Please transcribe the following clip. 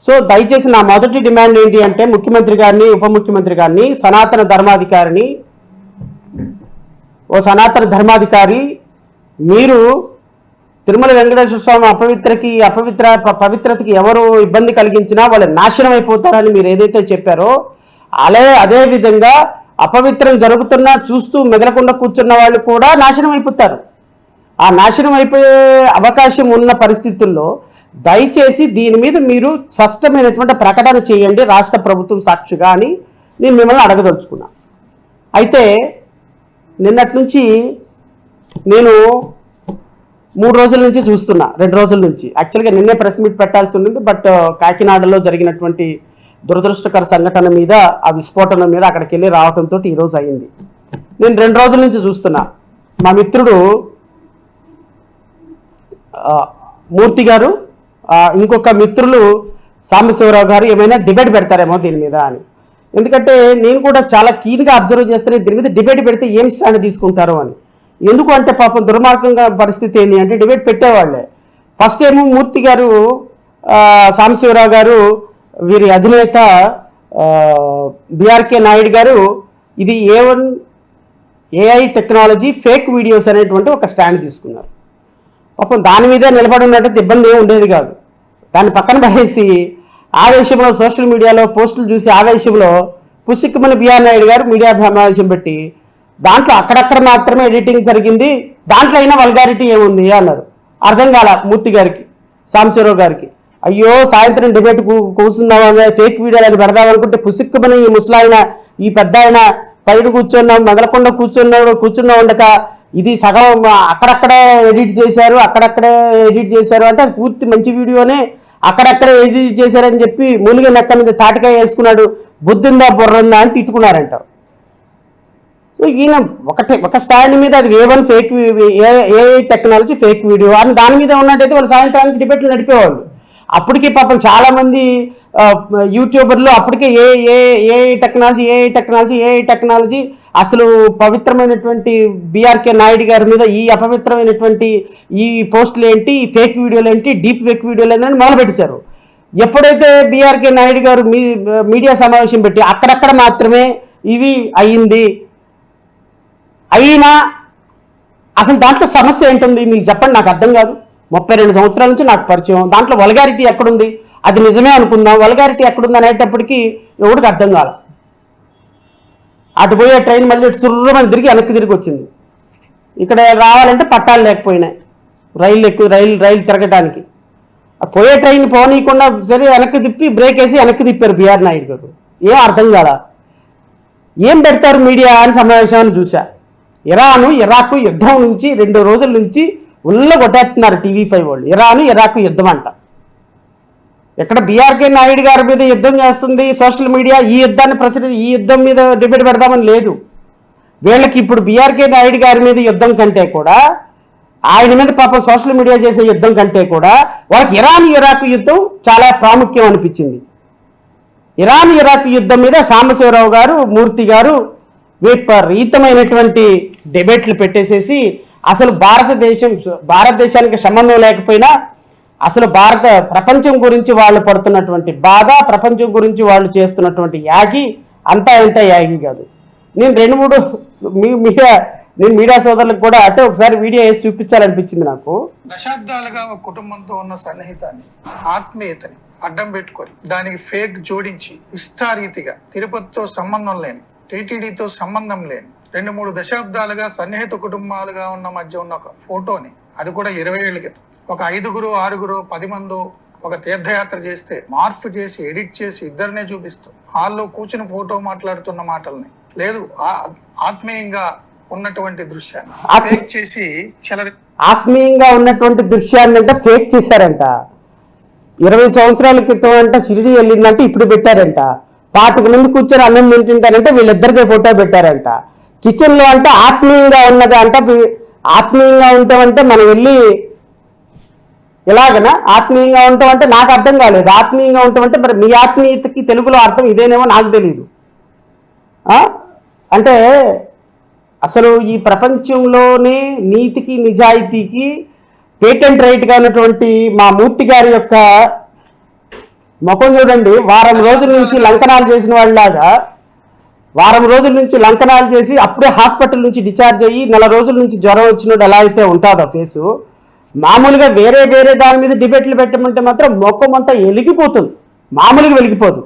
So దయచేసి నా మొదటి డిమాండ్ ఏంటి అంటే ముఖ్యమంత్రి గారిని, ఉప ముఖ్యమంత్రి గారిని, సనాతన ధర్మాధికారిని, ఓ సనాతన ధర్మాధికారి, మీరు తిరుమల వెంకటేశ్వర స్వామి పవిత్రతకి ఎవరు ఇబ్బంది కలిగించినా వాళ్ళు నాశనం అయిపోతారని మీరు ఏదైతే చెప్పారో అదే విధంగా అపవిత్రం జరుగుతున్నా చూస్తూ మెదలకుండా కూర్చున్న వాళ్ళు కూడా నాశనం అయిపోతారు. ఆ నాశనం అయిపోయే అవకాశం ఉన్న పరిస్థితుల్లో దయచేసి దీని మీద మీరు స్పష్టమైనటువంటి ప్రకటన చేయండి రాష్ట్ర ప్రభుత్వం సాక్షిగా అని నేను మిమ్మల్ని అడగదలుచుకున్నా. అయితే నిన్నటి నుంచి నేను 3 రోజుల నుంచి చూస్తున్నా, 2 రోజుల నుంచి. యాక్చువల్గా నిన్నే ప్రెస్ మీట్ పెట్టాల్సి ఉంది, బట్ కాకినాడలో జరిగినటువంటి దురదృష్టకర సంఘటన మీద, ఆ విస్ఫోటనం మీద అక్కడికి వెళ్ళి రావడంతో ఈరోజు అయింది. నేను 2 రోజుల నుంచి చూస్తున్నా. మా మిత్రుడు మూర్తి గారు, ఇంకొక మిత్రులు సాంబశివరావు గారు ఏమైనా డిబేట్ పెడతారేమో దీని మీద అని. ఎందుకంటే నేను కూడా చాలా కీన్గా అబ్జర్వ్ చేస్తాను, దీని మీద డిబేట్ పెడితే ఏం స్టాండ్ తీసుకుంటారు అని. ఎందుకు అంటే పాపం దుర్మార్గంగా పరిస్థితి ఏంటి అంటే డిబేట్ పెట్టేవాళ్ళే. ఫస్ట్ ఏమో మూర్తి గారు, సాంబశివరావు గారు, వీరి అధినేత బిఆర్కే నాయుడు గారు ఇది ఏఐ టెక్నాలజీ ఫేక్ వీడియోస్ అనేటువంటి ఒక స్టాండ్ తీసుకున్నారు. పాపం దాని మీదే నిలబడి ఉన్నట్టు ఇబ్బంది ఏమి ఉండేది కాదు. దాన్ని పక్కన పడేసి ఆవేశంలో సోషల్ మీడియాలో పోస్టులు చూసి ఆవేశంలో పుసిక్కుమని బిఆర్ నాయుడు గారు మీడియా సమావేశం పెట్టి దాంట్లో అక్కడక్కడ మాత్రమే ఎడిటింగ్ జరిగింది, దాంట్లో అయినా వల్గారిటీ ఏముంది అన్నారు. అర్థం కాల మూర్తి గారికి, సాంబశివరావు గారికి. అయ్యో సాయంత్రం డిబేట్ కూర్చుందామని ఫేక్ వీడియోలు అని పెడదామనుకుంటే పుసిక్కుమని ఈ ముసలాయన, ఈ పెద్ద ఆయన పైన కూర్చున్నాం మెదలకుండా కూర్చున్నా ఉండక ఇది సగం అక్కడక్కడే ఎడిట్ చేశారు అంటే అది పూర్తి మంచి వీడియోనే అక్కడక్కడే ఎడిట్ చేశారని చెప్పి మూలిగ నెక్క మీద తాటికాయ వేసుకున్నాడు, బుద్ధిందా బుర్రందా అని తిట్టుకున్నారంట. సో ఈయన ఒక స్టాండ్ మీద అది A1 fake AI technology fake video అని దాని మీద ఉన్నట్టయితే వాళ్ళు సాయంత్రానికి డిబేట్లు నడిపేవాళ్ళు. అప్పటికే పాపం చాలామంది యూట్యూబర్లు అప్పటికే ఏఐ టెక్నాలజీ అసలు పవిత్రమైనటువంటి బిఆర్కే నాయుడు గారి మీద ఈ అపవిత్రమైనటువంటి ఈ పోస్టులు ఏంటి, ఈ ఫేక్ వీడియోలు ఏంటి, డీప్ ఫేక్ వీడియోలు ఏంటని మొదలుపెట్టేశారు. ఎప్పుడైతే బిఆర్కే నాయుడు గారు మీడియా సమావేశం పెట్టి అక్కడక్కడ మాత్రమే ఇవి అయినా అసలు దాంట్లో సమస్య ఏంటుంది మీకు చెప్పండి, నాకు అర్థం కాదు. 32 సంవత్సరాల నుంచి నాకు పరిచయం, దాంట్లో వల్గారిటీ ఎక్కడుంది, అది నిజమే అనుకుందాం, వల్గారిటీ ఎక్కడుంది అనేటప్పటికీ ఎవరికి అర్థం కాల. అటు పోయే ట్రైన్ మళ్ళీ చుర్రమని వెనక్కి తిరిగి వచ్చింది. ఇక్కడ రావాలంటే పట్టాలు లేకపోయినాయి రైలు తిరగడానికి. పోయే ట్రైన్ పోనీయకుండా సరే వెనక్కి తిప్పి బ్రేక్ వేసి వెనక్కి తిప్పారు బిఆర్ నాయుడు గారు. ఏం అర్థం కాల. ఏం పెడతారు మీడియా అని సమావేశాన్ని చూసా. ఇరాక్ యుద్ధం నుంచి 2 రోజుల నుంచి కొట్టేస్తున్నారు TV5 వాళ్ళు. ఇరాక్ యుద్ధం అంట. ఎక్కడ బిఆర్కే నాయుడు గారి మీద యుద్ధం చేస్తుంది సోషల్ మీడియా, ఈ యుద్ధం మీద డిబేట్ పెడదామని లేదు వీళ్ళకి. ఇప్పుడు బిఆర్కే నాయుడు గారి మీద యుద్ధం కంటే కూడా, ఆయన మీద పాపం సోషల్ మీడియా చేసే యుద్ధం కంటే కూడా వాళ్ళకి ఇరాక్ యుద్ధం చాలా ప్రాముఖ్యం అనిపించింది. ఇరాక్ యుద్ధం మీద సాంబశివరావు గారు, మూర్తి గారు విపరీతమైనటువంటి డిబేట్లు పెట్టేసేసి అసలు భారతదేశానికి సంబంధం లేకపోయినా అసలు ప్రపంచం గురించి వాళ్ళు పడుతున్నటువంటి బాధ, ప్రపంచం గురించి వాళ్ళు చేస్తున్నటువంటి యాగి అంతా యాగి కాదు. నేను 2-3 మీడియా సోదరులకు కూడా అంటే ఒకసారి వీడియో వేసి చూపించాలనిపించింది నాకు. దశాబ్దాలుగా ఒక కుటుంబంతో ఉన్న సన్నిహితాన్ని, ఆత్మీయతని అడ్డం పెట్టుకొని దానికి ఫేక్ జోడించి ఇష్టారీతిగా తిరుపతితో సంబంధం లేని, టీటీడీతో సంబంధం లేని 2-3 దశాబ్దాలుగా సన్నిహిత కుటుంబాలుగా ఉన్న మధ్య ఉన్న ఒక ఫోటోని, అది కూడా 20 ఏళ్ళ క్రితం, ఒక 5గురు 6గురు 10 మందో ఒక తీర్థయాత్ర చేస్తే మార్పు చేసి ఎడిట్ చేసి ఇద్దరినే చూపిస్తూ హాల్లో కూర్చుని ఫోటో మాట్లాడుతున్న మాటల్ని లేదు ఆత్మీయంగా ఉన్నటువంటి దృశ్యాన్ని ఫేక్ చేసి ఆత్మీయంగా ఉన్నటువంటి దృశ్యాన్ని అంటే ఫేక్ చేశారంట. 20 సంవత్సరాల క్రితం అంట షిరిడి వెళ్ళిందంటే ఇప్పుడు పెట్టారంట. 25 మంది కూర్చొని అన్నం తింటుంటారంటే వీళ్ళిద్దరిదే ఫోటో పెట్టారంట. కిచెన్ లో అంటే ఆత్మీయంగా ఉన్నది అంట. ఆత్మీయంగా ఉంటామంటే మనం వెళ్ళి ఎలాగనా ఆత్మీయంగా ఉంటామంటే నాకు అర్థం కాలేదు. ఆత్మీయంగా ఉంటామంటే మరి మీ ఆత్మీయతకి తెలుగులో అర్థం ఇదేనేమో నాకు తెలియదు. అంటే అసలు ఈ ప్రపంచంలోనే నీతికి నిజాయితీకి పేటెంట్ రైట్గా ఉన్నటువంటి మా మూర్తి గారి యొక్క ముఖం చూడండి, వారం రోజుల నుంచి లంకనాలు చేసిన వాళ్ళలాగా, వారం రోజుల నుంచి లంకనాలు చేసి అప్పుడే హాస్పిటల్ నుంచి డిశ్చార్జ్ అయ్యి 4 రోజుల నుంచి జ్వరం వచ్చినట్టు ఎలా అయితే ఉంటుందో ఫేసు, మామూలుగా వేరే వేరే దాని మీద డిబేట్లు పెట్టమంటే మాత్రం ముఖం అంతా వెలిగిపోతుంది, మామూలుగా వెలిగిపోదు.